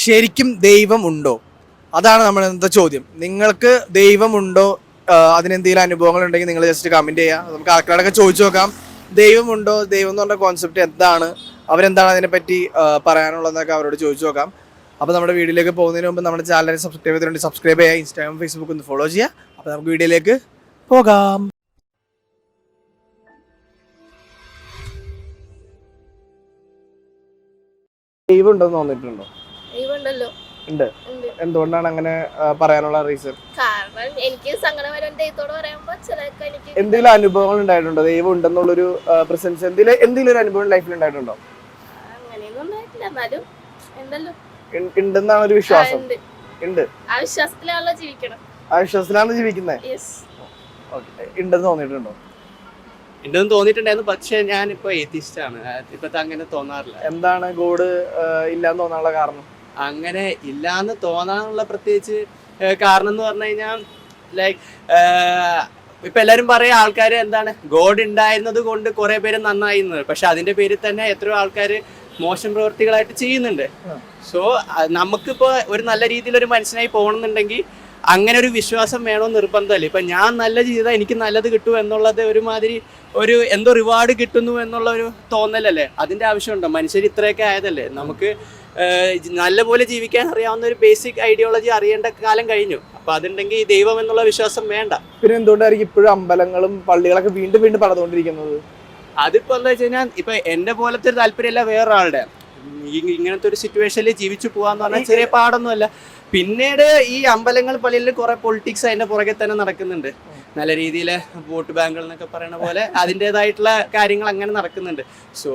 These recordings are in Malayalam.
ശരിക്കും ദൈവം ഉണ്ടോ? അതാണ് നമ്മുടെ ഇന്നത്തെ ചോദ്യം. നിങ്ങൾക്ക് ദൈവമുണ്ടോ? അതിനെന്തെങ്കിലും അനുഭവങ്ങൾ ഉണ്ടെങ്കിൽ നിങ്ങൾ ജസ്റ്റ് കമന്റ് ചെയ്യുക. നമുക്ക് ആൾക്കാരൊക്കെ ചോദിച്ചു നോക്കാം, ദൈവമുണ്ടോ, ദൈവം എന്ന് പറഞ്ഞ കോൺസെപ്റ്റ് എന്താണ്, അവരെന്താണ് അതിനെപ്പറ്റി പറയാനുള്ളതെന്നൊക്കെ അവരോട് ചോദിച്ചു നോക്കാം. അപ്പോൾ നമ്മുടെ വീഡിയോയിലേക്ക് പോകുന്നതിന് മുമ്പ് നമ്മുടെ ചാനൽ സബ്സ്ക്രൈബ് ചെയ്തിട്ടുണ്ട്, സബ്സ്ക്രൈബ് ചെയ്യുക, ഇൻസ്റ്റാഗ്രാം ഫേസ്ബുക്ക് ഒന്ന് ഫോളോ ചെയ്യുക. അപ്പോൾ നമുക്ക് വീഡിയോയിലേക്ക് പോകാം. ദൈവം ഉണ്ടെന്ന് തോന്നിയിട്ടുണ്ടോ? ഉണ്ട്. എന്തുകൊണ്ടാണ് അങ്ങനെ പറയാനുള്ള റീസൺ? കാരണം എനിക്ക് സങ്കടം വരും ദൈവത്തോട് പറയുമ്പോ ചിലർക്ക് എനിക്ക് എന്തെങ്കിലും അനുഭവങ്ങൾ ഉണ്ടായിട്ടുണ്ടോ? ദൈവം ഉണ്ടെന്നുള്ളൊരു പ്രസൻസ് എന്തെങ്കിലും ഒരു അനുഭവം ലൈഫിൽ ഉണ്ടായിട്ടുണ്ടോ? അങ്ങനെയൊന്നും ഉണ്ടായിട്ടില്ല, എന്നാലും എന്തല്ലോ ഉണ്ടെന്നാണ് ഒരു വിശ്വാസം. ഉണ്ട്. ആ വിശ്വാസത്തിലാണല്ലോ ജീവിക്കണം. ആ വിശ്വാസത്തിലാണ് ജീവിക്കുന്നത്. ഉണ്ടെന്ന് തോന്നിയിട്ടുണ്ടോ? ഉണ്ടെന്ന് തോന്നിയിട്ടുണ്ടായിരുന്നു, പക്ഷെ ഞാനിപ്പോ എത്തിസ്റ്റ് ആണ്. ഇപ്പത്തെ അങ്ങനെ തോന്നാറില്ല. എന്താണ് ഗോഡ് ഇല്ലാന്ന് തോന്നാനുള്ള കാരണം? അങ്ങനെ ഇല്ലാന്ന് തോന്നാനുള്ള പ്രത്യേകിച്ച് കാരണം എന്ന് പറഞ്ഞു കഴിഞ്ഞാൽ ലൈക്ക് ഇപ്പൊ എല്ലാരും പറയാ ആൾക്കാര് എന്താണ് ഗോഡ് ഉണ്ടായിരുന്നത് കൊണ്ട് കുറെ പേര് നന്നായിരുന്നത്, പക്ഷെ അതിന്റെ പേരിൽ തന്നെ എത്രയോ ആൾക്കാര് മോശം പ്രവൃത്തികളായിട്ട് ചെയ്യുന്നുണ്ട്. സോ നമുക്കിപ്പോ ഒരു നല്ല രീതിയിൽ ഒരു മനുഷ്യനായി പോകണമെന്നുണ്ടെങ്കിൽ അങ്ങനെ ഒരു വിശ്വാസം വേണമെന്ന് നിർബന്ധമല്ലേ. ഇപ്പൊ ഞാൻ നല്ല ചെയ്താൽ എനിക്ക് നല്ലത് കിട്ടും എന്നുള്ളത് ഒരുമാതിരി ഒരു എന്തോ റിവാർഡ് കിട്ടുന്നു എന്നുള്ള ഒരു തോന്നലല്ലേ. അതിന്റെ ആവശ്യമുണ്ടോ? മനുഷ്യർ ഇത്രയൊക്കെ ആയതല്ലേ. നമുക്ക് നല്ലപോലെ ജീവിക്കാൻ അറിയാവുന്ന ഒരു ബേസിക് ഐഡിയോളജി അറിയേണ്ട കാലം കഴിഞ്ഞു. അപ്പൊ അതുണ്ടെങ്കിൽ ദൈവം എന്നുള്ള വിശ്വാസം വേണ്ട. പിന്നെ എന്തുകൊണ്ടായിരിക്കും ഇപ്പോഴും അമ്പലങ്ങളും പള്ളികളൊക്കെ വീണ്ടും വീണ്ടും പണിതുകൊണ്ടിരിക്കുന്നത്? അതിപ്പോ എന്താ വെച്ച് കഴിഞ്ഞാൽ ഇപ്പൊ എന്റെ പോലത്തെ ഒരു താല്പര്യമല്ല വേറൊരാളുടെ. ഇങ്ങനത്തെ ഒരു സിറ്റുവേഷനിൽ ജീവിച്ചു പോവാന്ന് പറഞ്ഞാൽ ചെറിയ പാടൊന്നുമല്ല. പിന്നീട് ഈ അമ്പലങ്ങൾ പള്ളിയിൽ കുറെ പൊളിറ്റിക്സ് അതിന്റെ പുറകെ തന്നെ നടക്കുന്നുണ്ട്. നല്ല രീതിയിൽ വോട്ട് ബാങ്കുകൾ എന്നൊക്കെ പറയുന്ന പോലെ അതിൻ്റെതായിട്ടുള്ള കാര്യങ്ങൾ അങ്ങനെ നടക്കുന്നുണ്ട്. സോ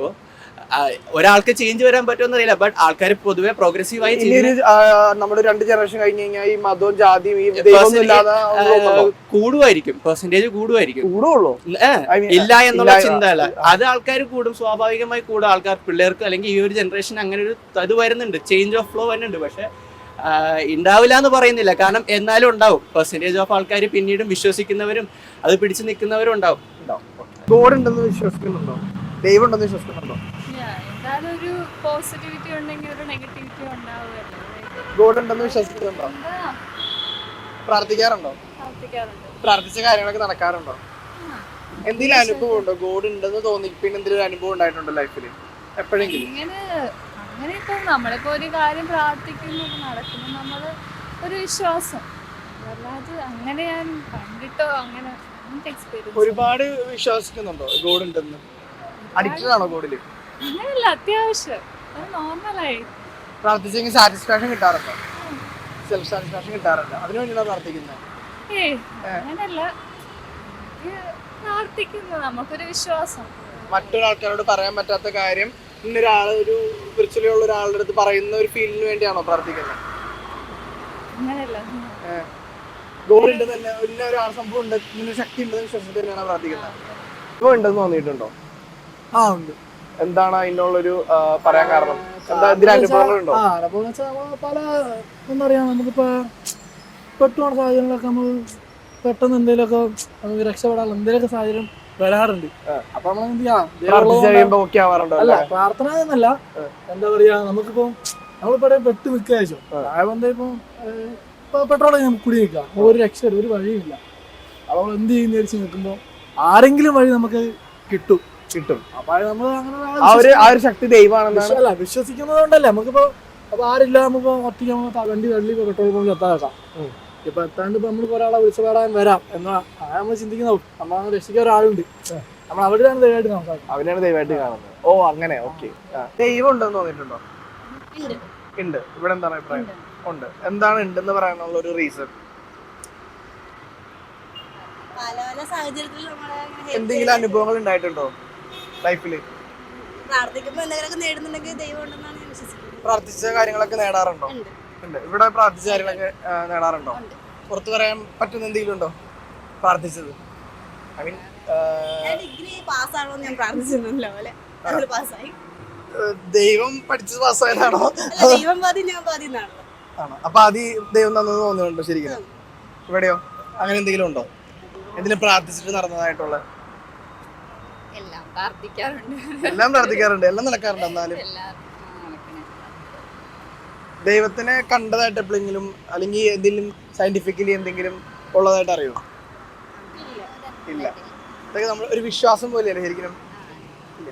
ഒരാൾക്ക് ചേഞ്ച് വരാൻ പറ്റുമെന്ന് അറിയില്ല, ബട്ട് ആൾക്കാർ പൊതുവെ പ്രോഗ്രസീവായി നമ്മുടെ 2 ജനറേഷൻ കഴിഞ്ഞ് കഴിഞ്ഞാൽ ഈ മതവും ജാതിയും കൂടുമായിരിക്കും, പെർസെന്റേജ് കൂടുമായിരിക്കും. ഇല്ല എന്നുള്ള ചിന്ത അല്ല, അത് ആൾക്കാർ കൂടും, സ്വാഭാവികമായി കൂടും. ആൾക്കാർ പിള്ളേർക്ക് അല്ലെങ്കിൽ ഈ ഒരു ജനറേഷൻ അങ്ങനെ ഒരു ഇത് വരുന്നുണ്ട്, ചേഞ്ച് ഓഫ് ഫ്ലോ വരുന്നുണ്ട്. പക്ഷെ ഉണ്ടാവില്ല എന്ന് പറയുന്നില്ല, കാരണം എന്നാലും ഉണ്ടാവും. പെർസെന്റേജ് ഓഫ് ആൾക്കാർ പിന്നീടും വിശ്വസിക്കുന്നവരും അത് പിടിച്ചു നിൽക്കുന്നവരും ഉണ്ടാവും. ഗോഡ് ഉണ്ടെന്ന് വിശ്വസിക്കുന്നുണ്ടോ? ദൈവം ഉണ്ടെന്ന് വിശ്വസിക്കുന്നുണ്ടോ? ഒരു പോസിറ്റിവിറ്റി ഉണ്ടെങ്കിൽ ഒരു നെഗറ്റിവിറ്റി ഉണ്ടാവുമല്ലോ. ഗോഡ് ഉണ്ടെന്ന് വിശ്വസിക്കുന്നുണ്ടോ? പ്രാർത്ഥിക്കാറുണ്ടോ? പ്രാർത്ഥിച്ച കാര്യങ്ങളൊക്കെ നടക്കാറുണ്ടോ? എന്തെങ്കിലും അനുഭവം ഉണ്ടോ? ഗോഡ് ഉണ്ടെന്ന് തോന്നി പിന്നെ എന്തെങ്കിലും അനുഭവം ഉണ്ടായിട്ടുണ്ടോ ലൈഫിൽ എപ്പോഴെങ്കിലും? അങ്ങനെ ഇപ്പൊ നമ്മളിപ്പോ ഒരു കാര്യം പ്രാർത്ഥിക്കുന്നു നടക്കുന്നു, നമ്മള് ഒരു വിശ്വാസം, അല്ലാതെ അങ്ങനെ ഞാൻ കണ്ടിട്ടോ അങ്ങനെ എക്സ്പീരിയൻസ്. ഒരുപാട് വിശ്വസിക്കുന്നുണ്ടോ ഗോഡ് ഉണ്ടെന്ന്? അഡിക്റ്റഡ് ആണോ ഗോഡില്? അങ്ങനെയല്ല, അത്യാവശ്യം നോർമലായി പ്രാർത്ഥിച്ചെങ്കിൽ സാറ്റിസ്ഫാക്ഷൻ കിട്ടാറുണ്ടോ? സെൽഫ് സാറ്റിസ്ഫാക്ഷൻ കിട്ടാറുണ്ട്, അതിനു വേണ്ടിയാണ് പ്രാർത്ഥിക്കുന്നത്? അങ്ങനല്ല, പ്രാർത്ഥിക്കുന്നു നമുക്കൊരു വിശ്വാസം. മറ്റൊരാൾക്കാരോട് പറയാൻ പറ്റാത്ത കാര്യം ഇന്നൊരാള് ഒരു സ്പിരിച്വലി ഉള്ള ഒരാളുടെ അടുത്ത് പറയുന്ന ഒരു ഫീലിന് വേണ്ടിയാണോ പ്രാർത്ഥിക്കുന്നത്? അങ്ങനെയല്ല, ഗോഡ് ഉണ്ട് തന്നെ, ഒരാൾ സംഭവം ഉണ്ട്, ഇങ്ങനെ ശക്തി ഉണ്ടെന്ന് വിശ്വസിച്ചിട്ട് തന്നെയാണ് പ്രാർത്ഥിക്കുന്നത്. ഇപ്പൊ ഉണ്ടെന്ന് തോന്നിയിട്ടുണ്ടോ? ഉണ്ട്. എന്താണ് അതിനുള്ളൊരു പറയാൻ കാരണം? എന്താ ഇതിന് അനുഭവങ്ങളുണ്ടോ? അനുഭവം വെച്ചാൽ പല എന്താ പറയാ, നമുക്കിപ്പോ പെട്ടുപോണ സാഹചര്യങ്ങളൊക്കെ നമ്മൾ പെട്ടെന്ന് എന്തെങ്കിലുമൊക്കെ നമുക്ക് രക്ഷപ്പെടാനുള്ള എന്തെങ്കിലുമൊക്കെ സാഹചര്യം വരാറുണ്ട്. അപ്പൊ നമ്മൾ എന്ത് ചെയ്യാം, അല്ല പ്രാർത്ഥന എന്നല്ല, എന്താ പറയാ, നമുക്കിപ്പോ നമ്മളിപ്പോ പെട്ട് നിൽക്കാച്ചോ, അതായത് ഇപ്പൊ പെട്രോൾ നമുക്ക് കുടി നിൽക്കാം, ഒരു രക്ഷ ഒരു വഴിയില്ല. അപ്പൊ നമ്മൾ എന്ത് ചെയ്യുന്ന വിചാരിച്ച് നിൽക്കുമ്പോ ആരെങ്കിലും വഴി നമുക്ക് കിട്ടും. അപ്പൊ നമ്മൾ അങ്ങനെ ശക്തി ദൈവമാണെന്നല്ല വിശ്വസിക്കുന്നത് കൊണ്ടല്ലേ നമുക്കിപ്പോ. അപ്പൊ ആരില്ല, നമുക്ക് ഒറ്റയ്ക്ക് വണ്ടി തള്ളി പെട്രോൾ പമ്പിൽ എത്താക്കാം. ഇപ്പൊ എത്താണ്ട് ഇപ്പൊ നമ്മൾ ഒരാളെ വിളിച്ചു പാടാൻ വരാം എന്നാ നമ്മൾ ചിന്തിക്കുന്ന, നമ്മൾ രക്ഷിക്കാൻ ഒരാളുണ്ട്, നമ്മൾ അവിടെയാണ് ദൈവമായിട്ട് നോക്കാം, അവനാണ് ദൈവമായിട്ട് കാണുന്നത്. ഓ അങ്ങനെ, ഓക്കെ. ദൈവം ഉണ്ടെന്ന് തോന്നിയിട്ടുണ്ടോ? ഉണ്ട്. ഇവിടെ എന്താണ് അഭിപ്രായം? ഉണ്ട്. എന്താണ് ഉണ്ടെന്ന് പറയാനുള്ള ഒരു റീസൺ? എന്തെങ്കിലും അനുഭവങ്ങൾ ഉണ്ടായിട്ടുണ്ടോ ലൈഫില്? പ്രാർത്ഥിച്ച കാര്യങ്ങളൊക്കെ നേടാറുണ്ടോ? ഉണ്ട്. ഇവിടെ പ്രാർത്ഥിച്ച കാര്യങ്ങളൊക്കെ നേടാറുണ്ടോ? പുറത്ത് പറയാൻ പറ്റുന്ന എന്തെങ്കിലും ഉണ്ടോ പ്രാർത്ഥിച്ചത്? ഐ മീൻ ദൈവം പഠിച്ചത് പാസ്സായതാണോ? ആണോ? അപ്പൊ ആദ്യം ദൈവം തന്നത് തോന്നുന്നുണ്ടോ ശരിക്കും? ഇവിടെയോ അങ്ങനെ എന്തെങ്കിലും ഉണ്ടോ? എന്തിനും പ്രാർത്ഥിച്ചിട്ട് നടന്നതായിട്ടുള്ള? എല്ലാം പ്രാർത്ഥിക്കാറുണ്ട്, എല്ലാം പ്രാർത്ഥിക്കാറുണ്ട്, എല്ലാം നടക്കാറുണ്ട്. എന്നാലും ദൈവത്തിനെ കണ്ടതായിട്ട് എപ്പോഴെങ്കിലും അല്ലെങ്കിൽ എന്തെങ്കിലും സയന്റിഫിക്കലി എന്തെങ്കിലും ഉള്ളതായിട്ട് അറിയോ? ഇല്ല. ഇതൊക്കെ നമ്മൾ ഒരു വിശ്വാസം പോലെയല്ലേ ശരിക്കും? ഇല്ല.